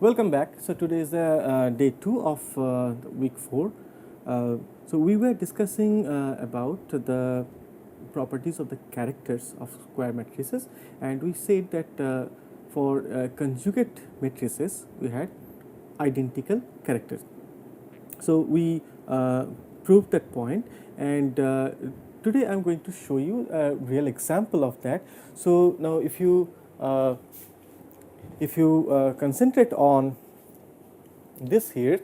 Welcome back. So today is day 2 of week 4. So we were discussing about the properties of the characters of square matrices, and we said that for conjugate matrices we had identical characters. So we proved that point, and today I am going to show you a real example of that. So now if you concentrate on this here,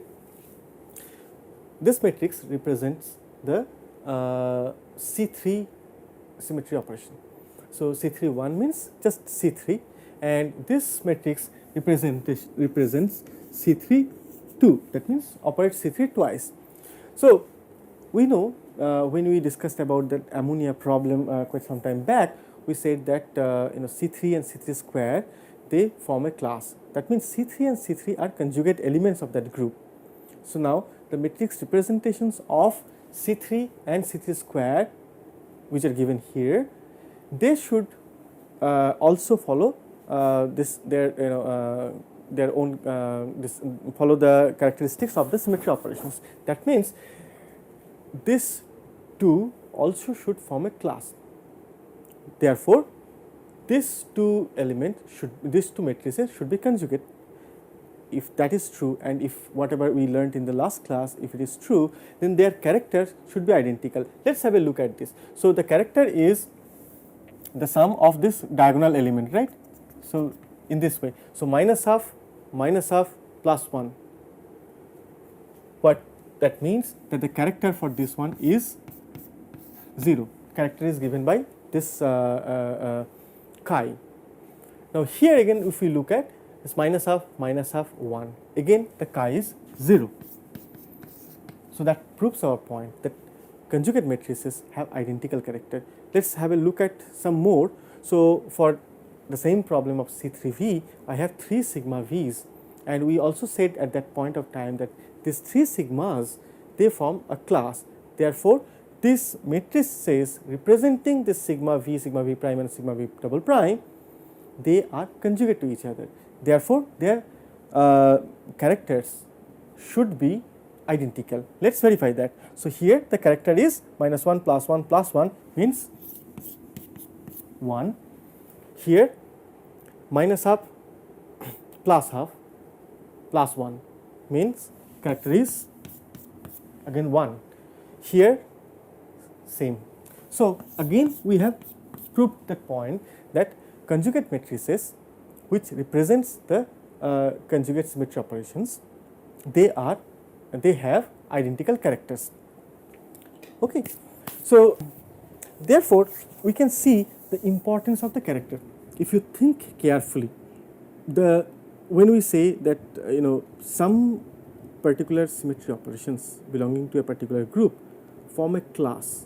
this matrix represents the C3 symmetry operation. So C3 1 means just C3, and this matrix represents C3 2, that means operates C3 twice. So we know when we discussed about that ammonia problem quite some time back, we said that C3 and C3 square, they form a class. That means C3 and C3 are conjugate elements of that group. So now the matrix representations of C3 and C3 square, which are given here, they should also follow their own follow the characteristics of the symmetry operations. That means this 2 also should form a class. Therefore, these two matrices should be conjugate. If that is true, and if whatever we learned in the last class, if it is true, then their characters should be identical. Let's have a look at this. So the character is the sum of this diagonal element, right? So in this way, so minus half plus 1. What that means, that the character for this one is 0. Character is given by this chi. Now here again, if we look at this minus half 1, again the chi is 0. So that proves our point that conjugate matrices have identical character. Let's have a look at some more. So for the same problem of C3V, I have 3 sigma V's, and we also said at that point of time that these 3 sigmas, they form a class. Therefore, this matrix says representing this sigma V prime and sigma V double prime, they are conjugate to each other. Therefore, their characters should be identical. Let's verify that. So here the character is minus 1 plus 1 plus 1 means 1. Here minus half plus 1 means character is again 1. Here same. So again we have proved that point that conjugate matrices which represents the conjugate symmetry operations, they have identical characters. Okay. So therefore we can see the importance of the character. If you think carefully, when we say that some particular symmetry operations belonging to a particular group form a class,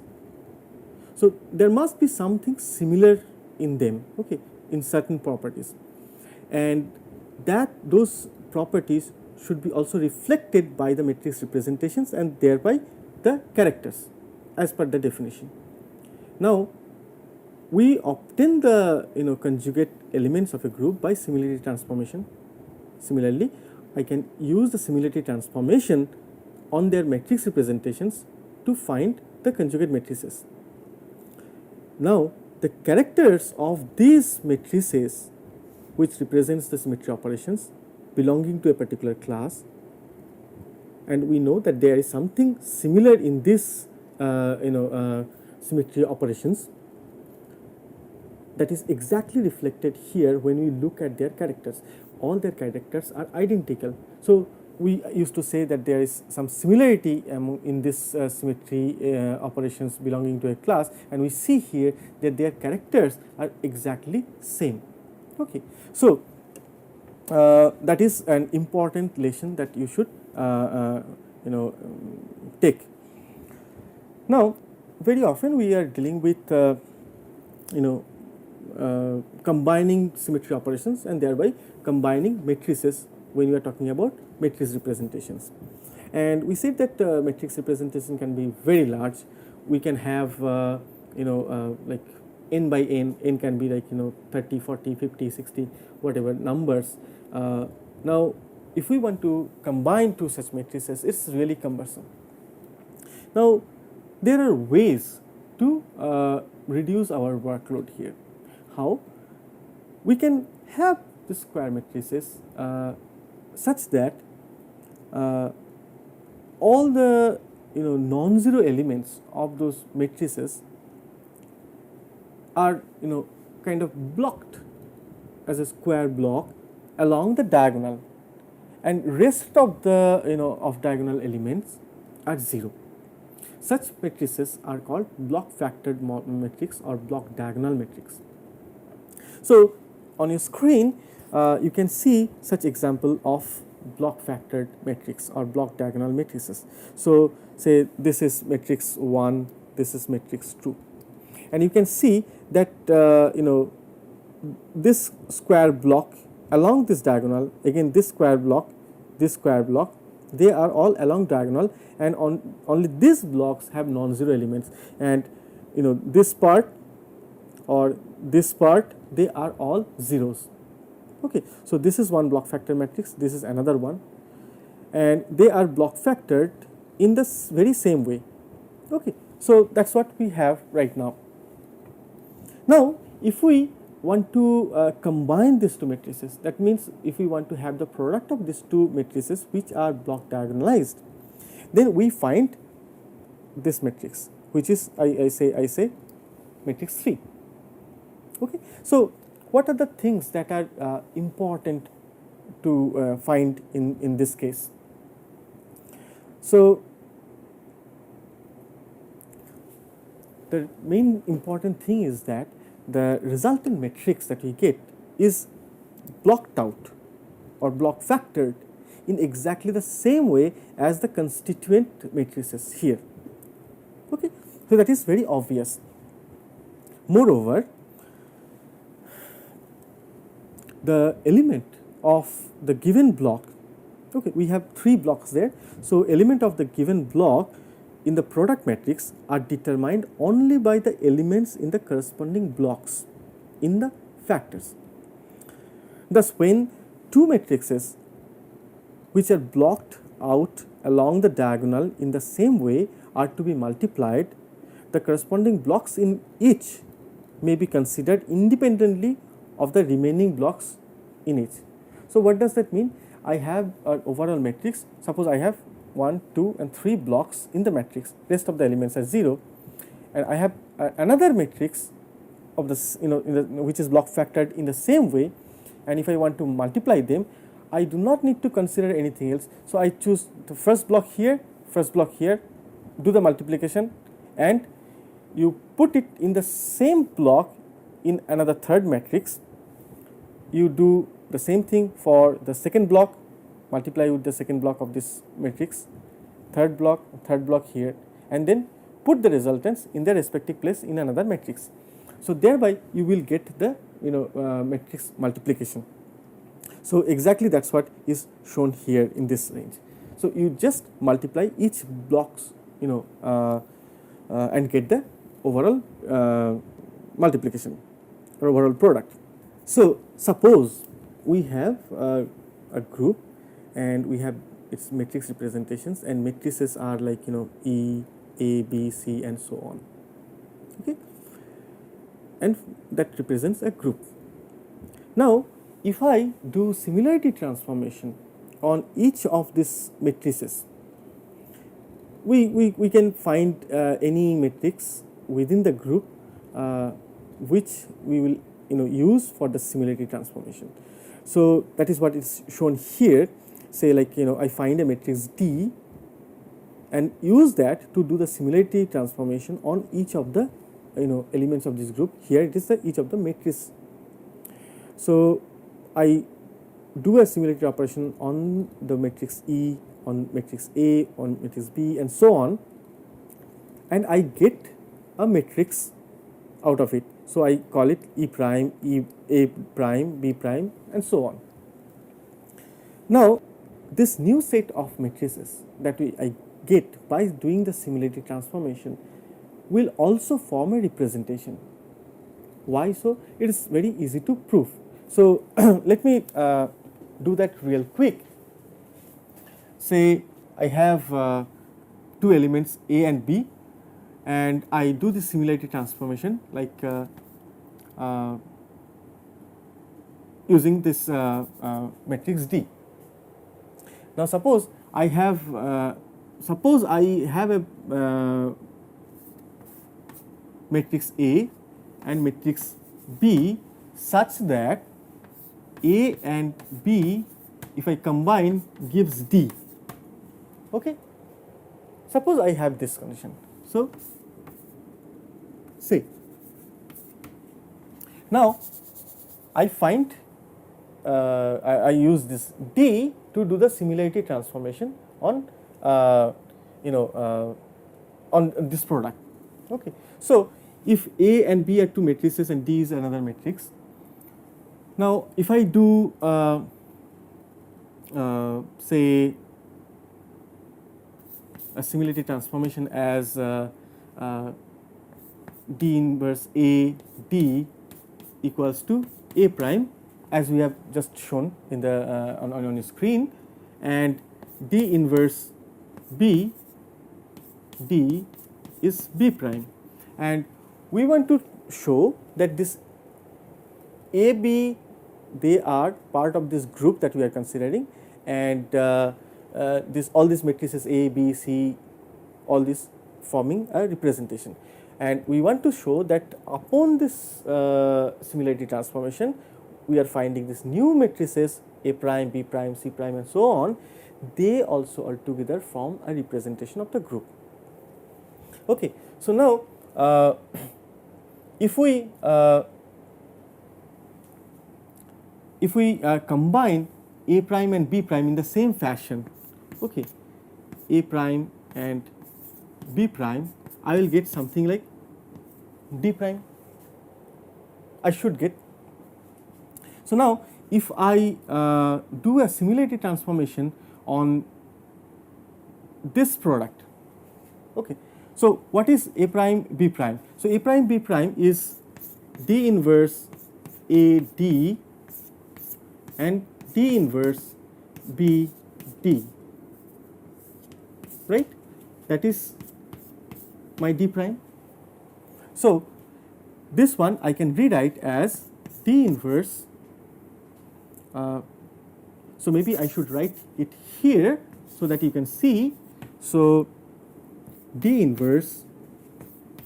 so there must be something similar in them, okay, in certain properties, and that those properties should be also reflected by the matrix representations and thereby the characters as per the definition. Now we obtain the conjugate elements of a group by similarity transformation. Similarly, I can use the similarity transformation on their matrix representations to find the conjugate matrices. Now the characters of these matrices which represents the symmetry operations belonging to a particular class, and we know that there is something similar in this symmetry operations, that is exactly reflected here when we look at their characters. All their characters are identical. So we used to say that there is some similarity in this symmetry operations belonging to a class, and we see here that their characters are exactly same. Okay. So that is an important lesson that you should take. Now very often we are dealing with combining symmetry operations and thereby combining matrices when we are talking about matrix representations. And we said that matrix representation can be very large. We can have like n by n can be like 30, 40, 50, 60, whatever numbers. Now if we want to combine two such matrices, it's really cumbersome. Now, there are ways to reduce our workload here. How? We can have the square matrices such that all the non-zero elements of those matrices are kind of blocked as a square block along the diagonal, and rest of the of diagonal elements are 0. Such matrices are called block factored matrix or block diagonal matrix. So on your screen you can see such example of block factored matrix or block diagonal matrices. So say this is matrix 1, this is matrix 2, and you can see that this square block along this diagonal, again this square block, they are all along diagonal, and only these blocks have non-zero elements, and this part or this part, they are all zeros. Okay, so this is one block factor matrix, this is another one, and they are block factored in the very same way. Okay, so that's what we have right now. Now, if we want to combine these two matrices, that means if we want to have the product of these two matrices which are block diagonalized, then we find this matrix, which is I say matrix 3. Okay, so what are the things that are important to find in this case? So the main important thing is that the resultant matrix that we get is blocked out or block factored in exactly the same way as the constituent matrices here. Okay, so that is very obvious. Moreover, the element of the given block, okay, we have 3 blocks there. So element of the given block in the product matrix are determined only by the elements in the corresponding blocks in the factors. Thus, when two matrices which are blocked out along the diagonal in the same way are to be multiplied, the corresponding blocks in each may be considered independently of the remaining blocks in each. So what does that mean? I have an overall matrix. Suppose I have 1, 2 and 3 blocks in the matrix, rest of the elements are 0, and I have another matrix of this which is block factored in the same way, and if I want to multiply them, I do not need to consider anything else. So I choose the first block here, do the multiplication, and you put it in the same block in another third matrix. You do the same thing for the second block, multiply with the second block of this matrix, third block here, and then put the resultants in their respective place in another matrix. So thereby you will get the matrix multiplication. So exactly that's what is shown here in this range. So you just multiply each blocks and get the overall multiplication or overall product. So suppose we have a group and we have its matrix representations, and matrices are like E, A, B, C and so on. Okay, and that represents a group. Now if I do similarity transformation on each of these matrices, we can find any matrix within the group which we will use for the similarity transformation. So that is what is shown here. Say like I find a matrix D and use that to do the similarity transformation on each of the elements of this group. Here it is each of the matrix. So I do a similarity operation on the matrix E, on matrix A, on matrix B and so on, and I get a matrix out of it. So I call it E prime, A prime, B prime and so on. Now this new set of matrices that I get by doing the similarity transformation will also form a representation. Why so? It is very easy to prove. So let me do that real quick. say I have two elements A and B, and I do the similarity transformation like using this matrix D. Now suppose I have a matrix A and matrix B such that A and B, if I combine, gives D. Okay. Suppose I have this condition. So say now I find I use this D to do the similarity transformation on on this product. Okay. So if A and B are two matrices and D is another matrix, now if I do say a similarity transformation as D inverse A D equals to A prime, as we have just shown in the on your screen, and D inverse B D is B prime, and we want to show that this A B, they are part of this group that we are considering, and all these matrices A B C, all this forming a representation, and we want to show that upon this similarity transformation we are finding these new matrices A prime, B prime, C prime and so on, they also altogether form a representation of the group. Okay. So now if we combine A prime and B prime in the same fashion, okay, A prime and B prime, I will get something like D prime. I should get. So now if I do a similarity transformation on this product, okay, so what is A prime B prime? So A prime B prime is D inverse A D and D inverse B D, right? That is my D prime. So this one I can rewrite as D inverse, so maybe I should write it here so that you can see. So D inverse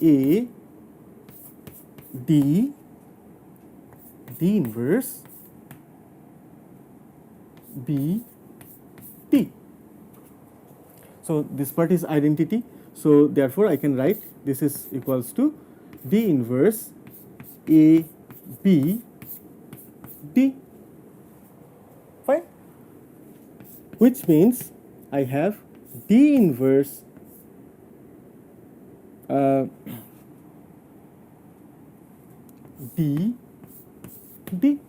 A D, D inverse B T. So this part is identity, so therefore I can write this is equals to D inverse A B D. Fine. Which means I have D inverse D D.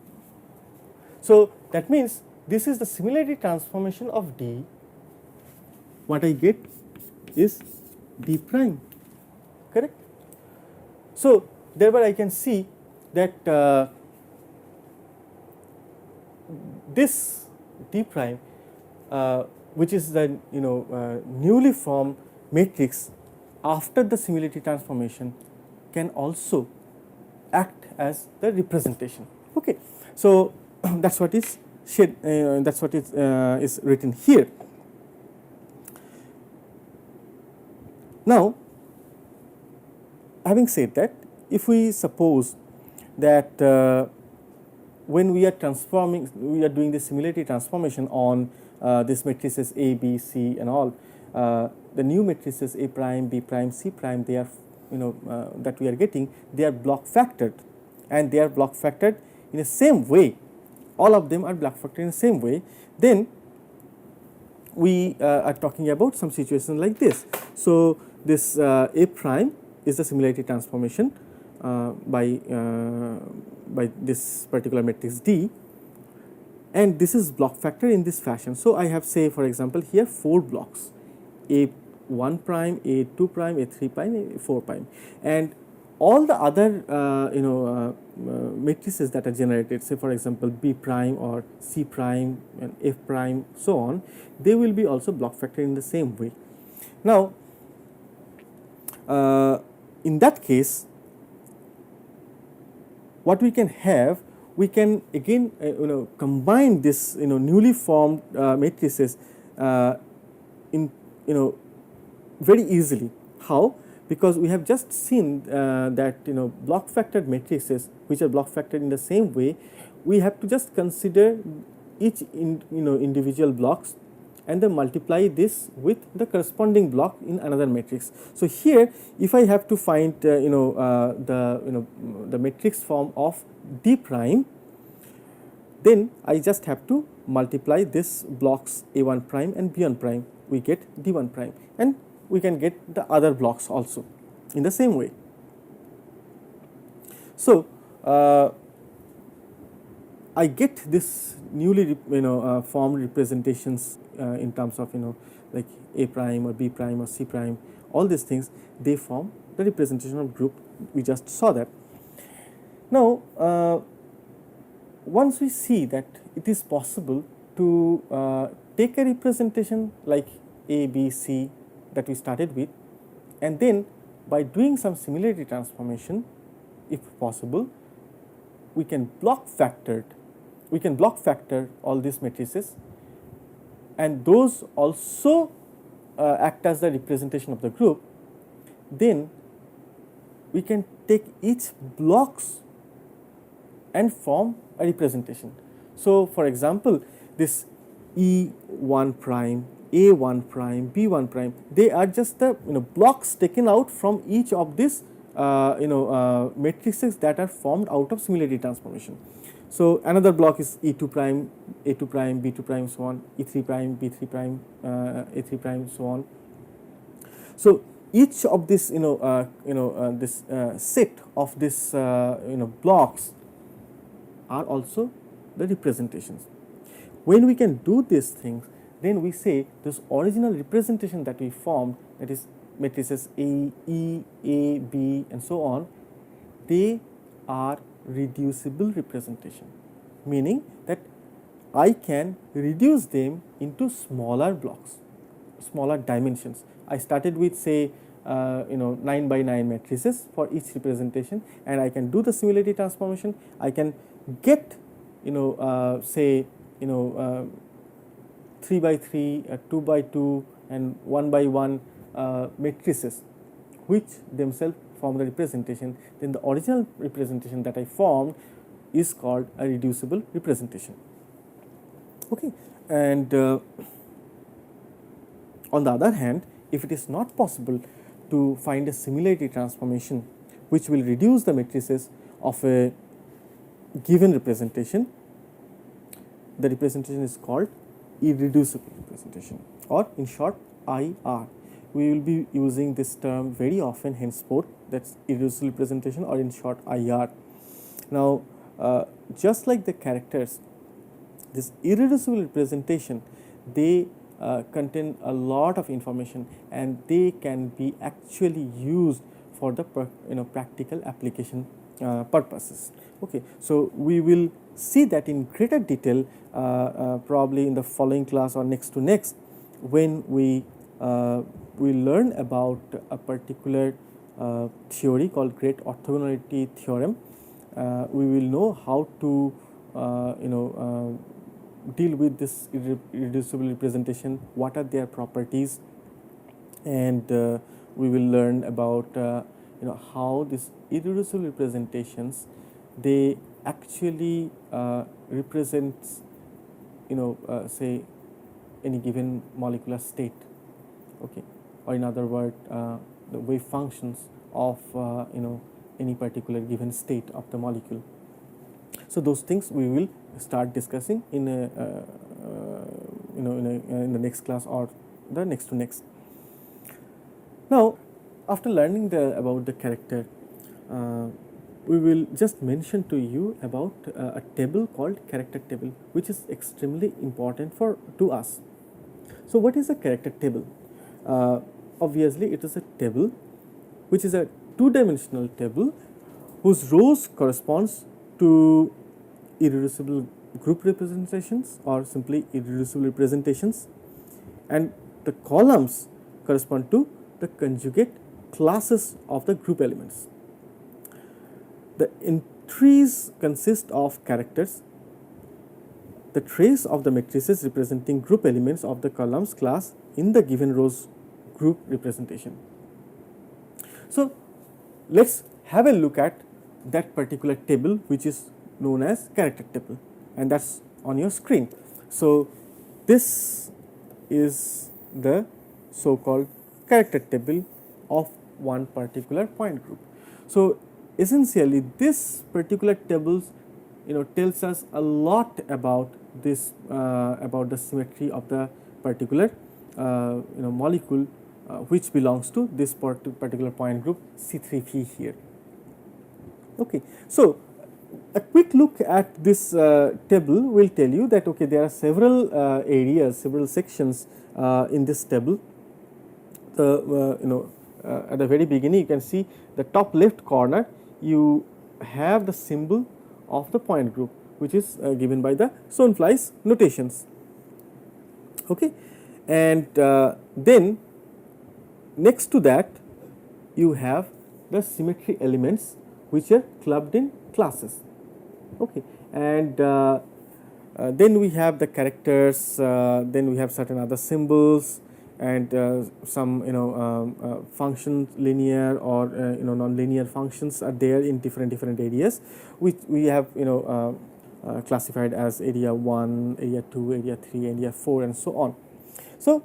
So that means this is the similarity transformation of D. What I get is D prime, correct? So thereby I can see that this D prime, which is the newly formed matrix after the similarity transformation, can also act as the representation. Okay, so that's what is is written here. Now, having said that, if we suppose that when we are doing the similarity transformation on this matrices A, B, C, and all, the new matrices A prime, B prime, C prime, they are that we are getting, they are block factored, and they are block factored in the same way. All of them are block factored in the same way. Then we are talking about some situation like this. So this A prime is the similarity transformation by this particular matrix D, and this is block factor in this fashion. So I have, say for example, here 4 blocks: A1 prime, A2 prime, A3 prime, A4 prime, and all the other matrices that are generated, say for example B prime or C prime and F prime, so on, they will be also block factored in the same way. Now, in that case, what we can have, we can again combine this newly formed matrices in very easily. How? Because we have just seen that block factored matrices which are block factored in the same way, we have to just consider each individual blocks and then multiply this with the corresponding block in another matrix. So here, if I have to find the matrix form of D prime, then I just have to multiply this blocks A1 prime and B1 prime. We get D1 prime, and we can get the other blocks also in the same way. So I get this newly formed representations in terms of like A prime or B prime or C prime. All these things, they form the representation of group. We just saw that. Now, once we see that it is possible to take a representation like A, B, C that we started with, and then by doing some similarity transformation, if possible, we can block factor all these matrices, and those also act as the representation of the group. Then we can take each blocks and form a representation. So for example, this E1 prime, A1 prime, B1 prime, they are just the blocks taken out from each of these matrices that are formed out of similarity transformation. So another block is E2 prime, A2 prime, B2 prime, so on, E3 prime, B3 prime, A3 prime, so on. So each of this this set of this blocks are also the representations. When we can do these things, then we say this original representation that we formed, that is matrices A, E, A, B, and so on, they are reducible representation, meaning that I can reduce them into smaller blocks, smaller dimensions. I started with say 9 by 9 matrices for each representation, and I can do the similarity transformation. I can get say 3 by 3, 2 by 2, and 1 by 1 matrices, which themselves form the representation. Then the original representation that I formed is called a reducible representation. Okay, and on the other hand, if it is not possible to find a similarity transformation which will reduce the matrices of a given representation, the representation is called irreducible representation, or in short IR. We will be using this term very often henceforth, that's irreducible representation, or in short IR. Now, just like the characters, this irreducible representation, they contain a lot of information, and they can be actually used for the practical application purposes. Okay, so we will see that in greater detail probably in the following class or next to next, when we learn about a particular theory called great orthogonality theorem. We will know how to deal with this irreducible representation, what are their properties, and we will learn about how these irreducible representations, they actually represents say any given molecular state, okay, or in other words the wave functions of any particular given state of the molecule. So those things we will start discussing in in the next class or the next to next. Now, after learning about the character, we will just mention to you about a table called character table, which is extremely important to us. So what is a character table? Obviously, it is a table which is a two-dimensional table whose rows corresponds to irreducible group representations or simply irreducible representations, and the columns correspond to the conjugate classes of the group elements. The entries consist of characters. The trace of the matrices representing group elements of the columns class in the given rows group representation. So, let us have a look at that particular table which is known as character table, and that is on your screen. So, this is the so called character table of one particular point group. So, essentially this particular table tells us a lot about this about the symmetry of the particular molecule which belongs to this particular point group C3P here. Okay. So, a quick look at this table will tell you that okay, there are several areas, several sections in this table. At the very beginning you can see the top left corner, you have the symbol of the point group which is given by the Schoenflies notations. Okay. And then next to that you have the symmetry elements which are clubbed in classes. Okay. And then we have the characters, then we have certain other symbols, and some functions, linear or non-linear functions are there in different areas, which we have classified as area 1, area 2, area 3, area 4, and so on. So,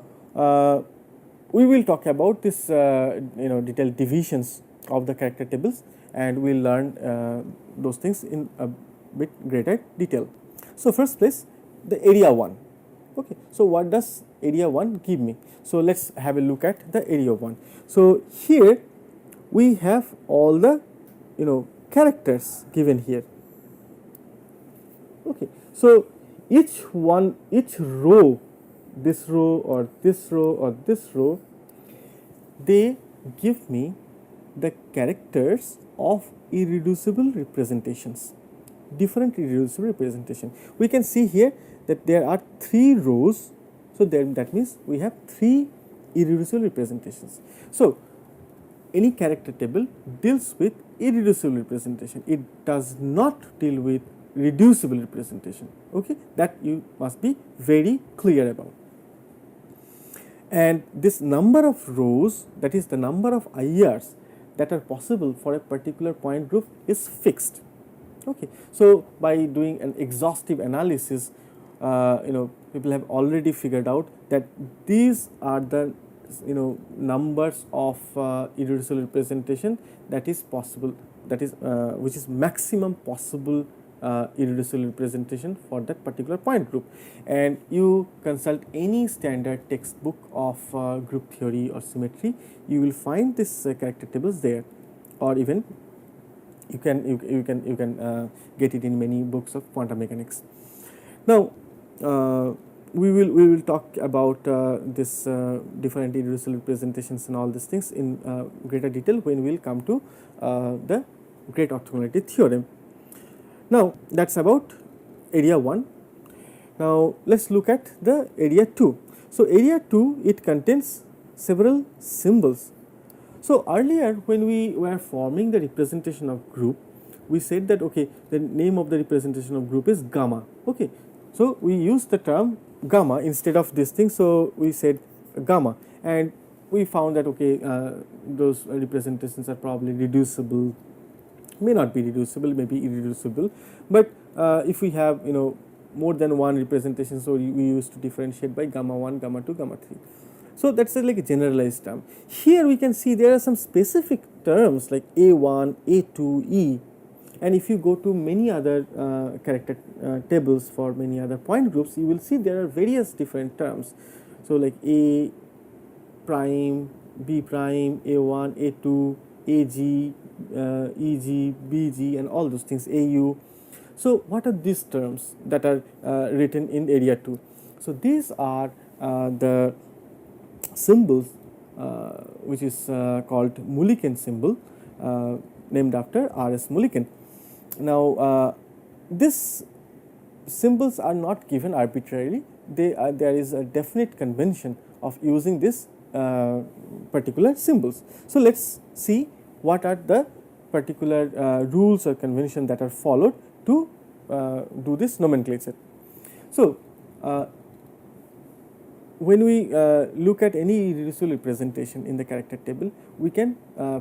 we will talk about this detailed divisions of the character tables, and we will learn those things in a bit greater detail. So, first place, the area 1. Okay. So, what does area 1 give me? So, let us have a look at the area 1. So, here we have all the characters given here. Okay. So, each row, this row or this row or this row, they give me the characters of irreducible representations, different irreducible representation. We can see here that there are 3 rows. So, that means we have 3 irreducible representations. So, any character table deals with irreducible representation. It does not deal with reducible representation. Okay, that you must be very clear about. And this number of rows, that is the number of IRs that are possible for a particular point group, is fixed. Okay. So, by doing an exhaustive analysis, people have already figured out that these are the numbers of irreducible representation that is possible, that is which is maximum possible irreducible representation for that particular point group. And you consult any standard textbook of group theory or symmetry, you will find this character tables there, or even you can get it in many books of quantum mechanics. Now, we will talk about this different irreducible representations and all these things in greater detail when we will come to the great orthogonality theorem. Now, that is about area 1. Now, let us look at the area 2. So, area 2, it contains several symbols. So, earlier when we were forming the representation of group, we said that okay, the name of the representation of group is gamma. Okay. So, we used the term gamma instead of this thing. So, we said gamma, and we found that okay, those representations are probably reducible, may not be reducible, may be irreducible, but if we have more than one representation, so we used to differentiate by gamma 1, gamma 2, gamma 3. So, that is like a generalized term. Here we can see there are some specific terms like A1, A2, E, and if you go to many other character tables for many other point groups, you will see there are various different terms. So, like A prime, B prime, A1, A2, AG, EG, BG, and all those things, AU. So, what are these terms that are written in area 2? So, these are the symbols which is called Mulliken symbol, named after R.S. Mulliken. Now, these symbols are not given arbitrarily. There is a definite convention of using this particular symbols. So, let us see what are the particular rules or convention that are followed to do this nomenclature. So, when we look at any irreducible representation in the character table, we can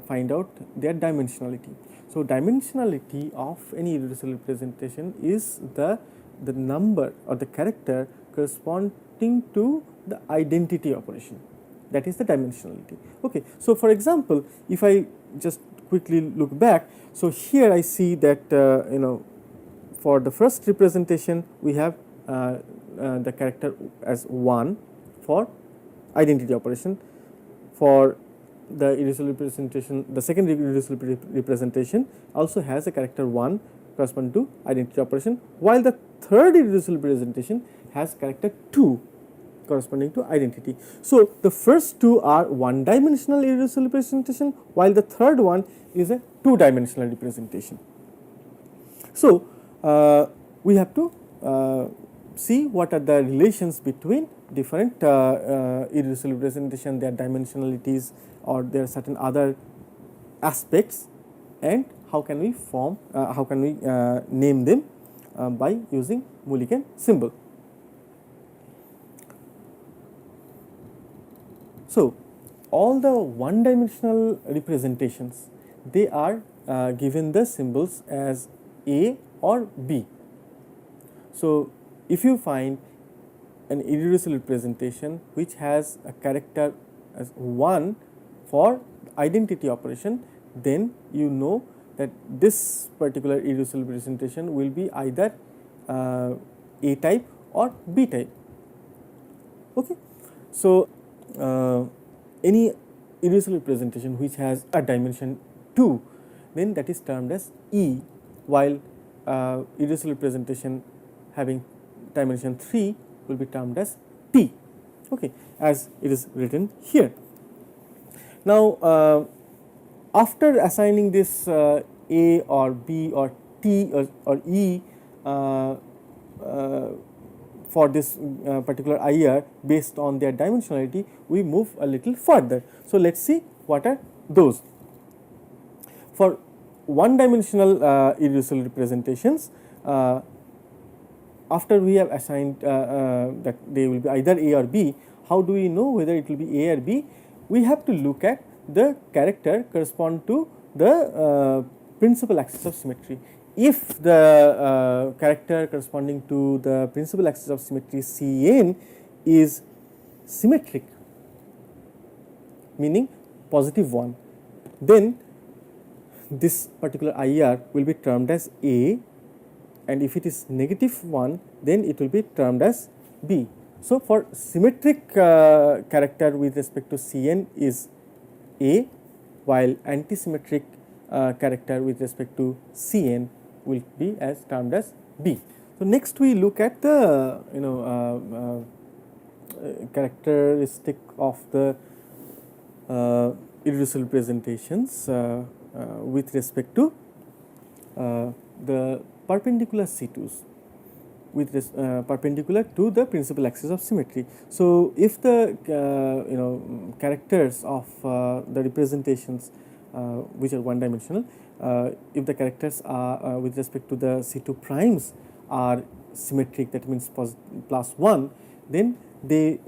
find out their dimensionality. So, dimensionality of any irreducible representation is the number or the character corresponding to the identity operation, that is the dimensionality. Okay. So, for example, if I just quickly look back, so here I see that for the first representation we have the character as 1 for identity operation. For the irreducible representation, the second irreducible representation also has a character 1 corresponding to identity operation, while the third irreducible representation has character 2 corresponding to identity. So, the first two are one dimensional irreducible representation, while the third one is a two dimensional representation. So, we have to see what are the relations between different irreducible representation, their dimensionalities or there are certain other aspects, and how can we form, how can we name them by using Mulliken symbol. So, all the one dimensional representations, they are given the symbols as A or B. So, if you find an irreducible representation which has a character as 1 for identity operation, then you know that this particular irreducible representation will be either A type or B type. Okay. So, any irreducible representation which has a dimension 2, then that is termed as E, while irreducible representation having dimension 3 will be termed as T, okay, as it is written here. Now, after assigning this A or B or T or E for this particular IR based on their dimensionality, we move a little further. So, let us see what are those. For one dimensional irreducible representations, after we have assigned that they will be either A or B, how do we know whether it will be A or B? We have to look at the character correspond to the principal axis of symmetry. If the character corresponding to the principal axis of symmetry Cn is symmetric, meaning positive 1, then this particular IR will be termed as A, and if it is negative 1, then it will be termed as B. So, for symmetric character with respect to Cn is A, while antisymmetric character with respect to Cn will be as termed as B. So, next we look at the characteristic of the irreducible representations with respect to the perpendicular C2s with perpendicular to the principal axis of symmetry. So, if the characters of the representations which are one dimensional, if the characters are with respect to the C2 primes are symmetric, that means plus 1, then they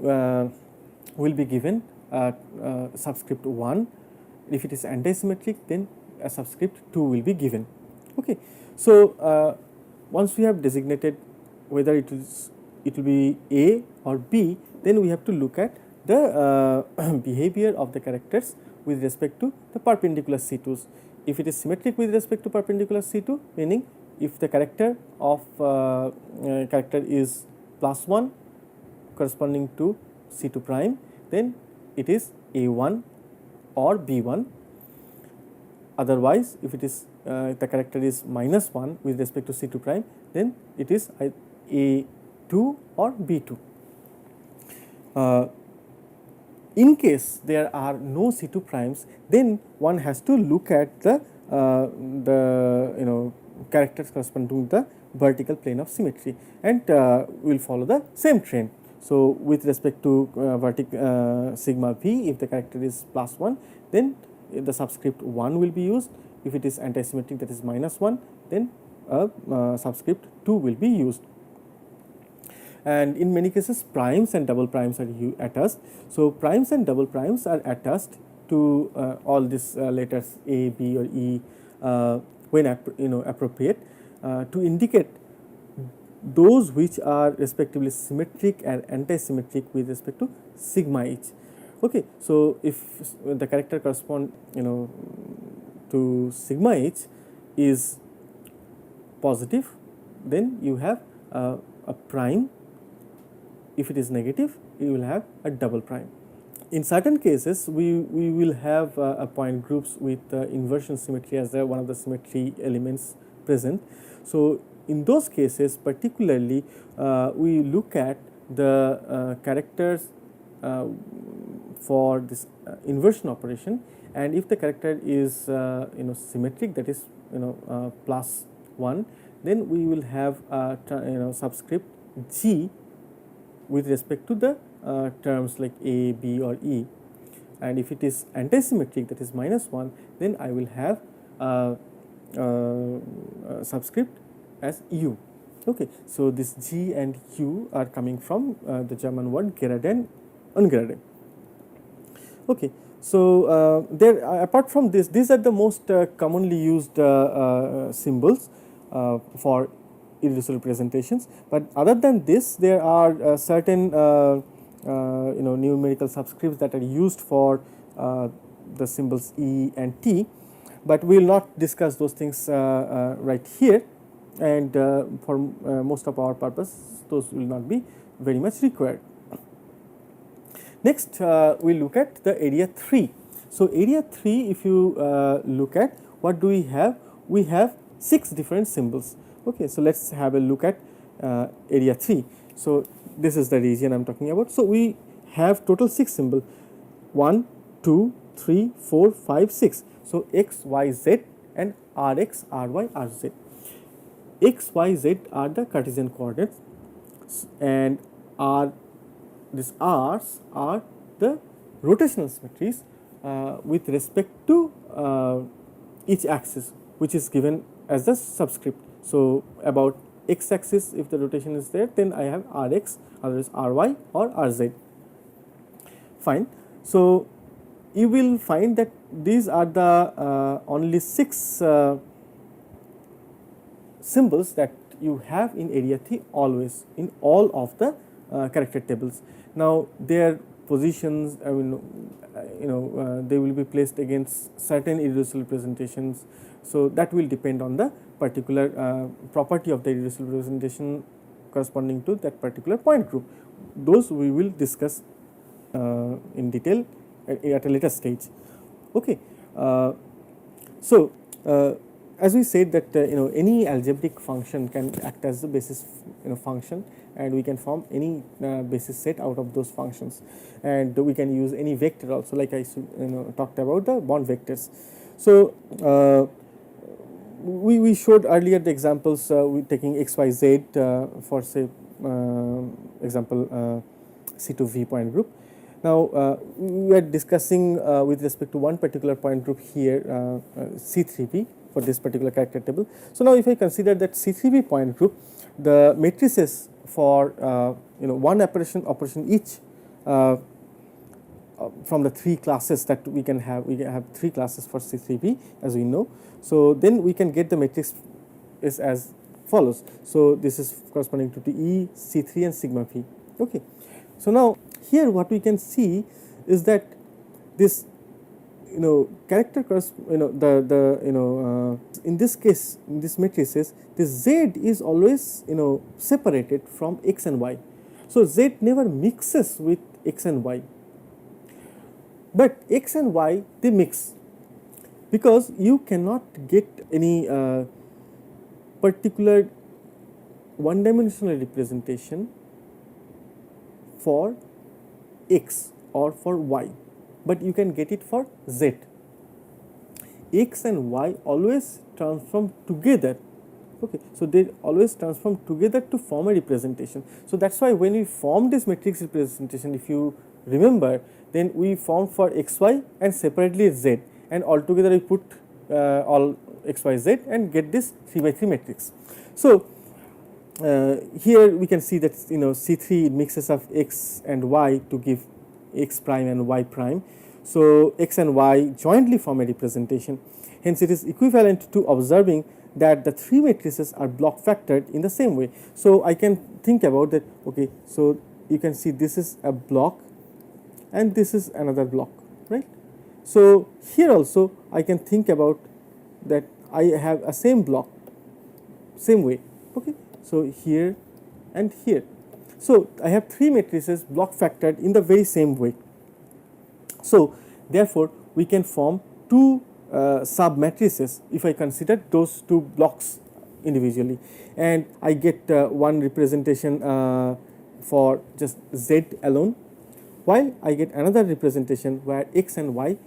will be given subscript 1. If it is antisymmetric, then a subscript 2 will be given. Okay. So, once we have designated whether it will be A or B, then we have to look at the behavior of the characters with respect to the perpendicular C2s. If it is symmetric with respect to perpendicular C2, meaning if the character of character is plus 1 corresponding to C2 prime, then it is A1 or B1. Otherwise, if it is the character is minus 1 with respect to C2 prime, then it is A2 or B2. in case there are no C2 primes, then one has to look at the characters corresponding to the vertical plane of symmetry, and we will follow the same trend. So with respect to sigma v, if the character is +1, then the subscript 1 will be used. If it is antisymmetric, that is -1, then subscript 2 will be used. And in many cases, primes and double primes are attached. So primes and double primes are attached to all these letters A, B, or E when appropriate to indicate those which are respectively symmetric and antisymmetric with respect to sigma h. Okay, so if the character correspond to sigma h is positive, then you have a prime. If it is negative, you will have a double prime. In certain cases, we will have point groups with inversion symmetry as one of the symmetry elements present. So in those cases, particularly, we look at the characters for this inversion operation, and if the character is symmetric, that is +1, then we will have subscript G with respect to the terms like A, B, or E, and if it is antisymmetric, that is -1, then I will have subscript as U. Okay, so this G and U are coming from the German word gerade and ungerade. Okay, so there apart from this, these are the most commonly used symbols for irreducible representations. But other than this, there are certain numerical subscripts that are used for the symbols E and T, but we will not discuss those things right here, and for most of our purpose, those will not be very much required. Next, we look at the area 3. So area 3, if you look at, what do we have? We have 6 different symbols. Okay, so let's have a look at area 3. So this is the region I'm talking about. So we have total 6 symbols: 1, 2, 3, 4, 5, 6. So x, y, z, and rx, ry, rz. X, y, z are the Cartesian coordinates, and these r's are the rotational symmetries with respect to each axis, which is given as the subscript. So about x axis, if the rotation is there, then I have rx, otherwise ry or rz. Fine. So you will find that these are the only 6 symbols that you have in area 3 always in all of the character tables. Now their positions, they will be placed against certain irreducible representations. So that will depend on the particular property of the irreducible representation corresponding to that particular point group. Those we will discuss in detail at a later stage. Okay, so as we said that any algebraic function can act as the basis function, and we can form any basis set out of those functions, and we can use any vector also, like I talked about the bond vectors. So we showed earlier the examples with taking x, y, z for say example C2V point group. Now we are discussing with respect to one particular point group here, C3V, for this particular character table. So now if I consider that C3V point group, the matrices for one operation each from the 3 classes that we can have 3 classes for C3V, as we know. So then we can get the matrix is as follows. So this is corresponding to E, C3, and sigma V. Okay. So now here what we can see is that this character in this case, in this matrices, this Z is always separated from X and Y. So Z never mixes with X and Y, but X and Y they mix, because you cannot get any particular one-dimensional representation for X or for y, but you can get it for z. X and y always transform together. Okay, so they always transform together to form a representation. So that's why when we form this matrix representation, if you remember, then we form for xy and separately z, and altogether we put all xyz and get this 3 by 3 matrix. So here we can see that C3 mixes of x and y to give x prime and y prime. So x and y jointly form a representation. Hence it is equivalent to observing that the 3 matrices are block factored in the same way. So I can think about that. Okay, so you can see this is a block and this is another block, right? So here also I can think about that I have a same block, same way. Okay, so here and here. So I have 3 matrices block factored in the very same way. So therefore we can form 2 sub matrices if I consider those 2 blocks individually, and I get one representation for just z alone, while I get another representation where x and y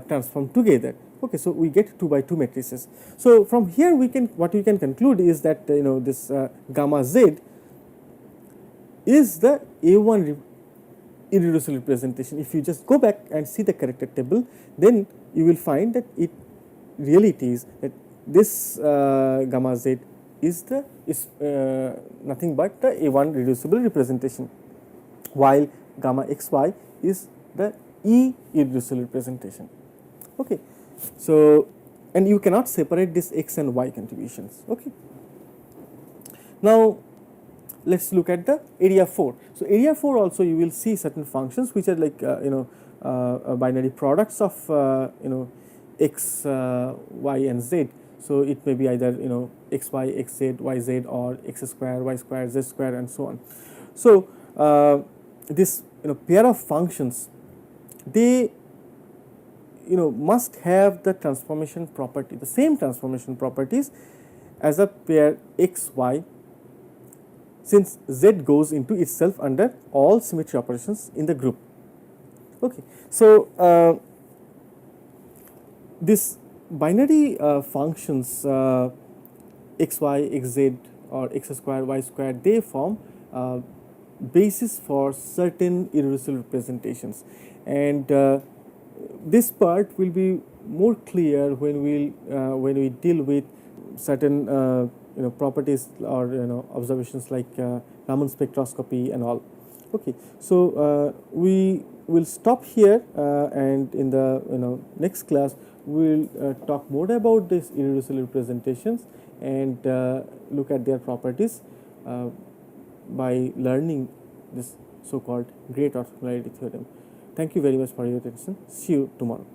transform together. Okay, so we get 2 by 2 matrices. So from here what we can conclude is that this gamma z is the A1 irreducible representation. If you just go back and see the character table, then you will find that it reality is that this gamma z is nothing but the A1 reducible representation, while gamma xy is the E irreducible representation. Okay, so and you cannot separate this x and y contributions. Okay, now let's look at the area 4. So area 4 also you will see certain functions which are like binary products of x, y and z. So it may be either x y, x z, y z, or x square, y square, z square, and so on. So this pair of functions, they must have the transformation property, the same transformation properties as a pair x y, since z goes into itself under all symmetry operations in the group. Okay, so this binary functions x y, x z, or x square, y square, they form basis for certain irreducible representations, and this part will be more clear when we deal with certain properties or observations like Raman spectroscopy and all. Okay, so we will stop here, and in the next class we will talk more about these irreducible representations and look at their properties by learning this so-called great orthogonality theorem. Thank you very much for your attention. See you tomorrow.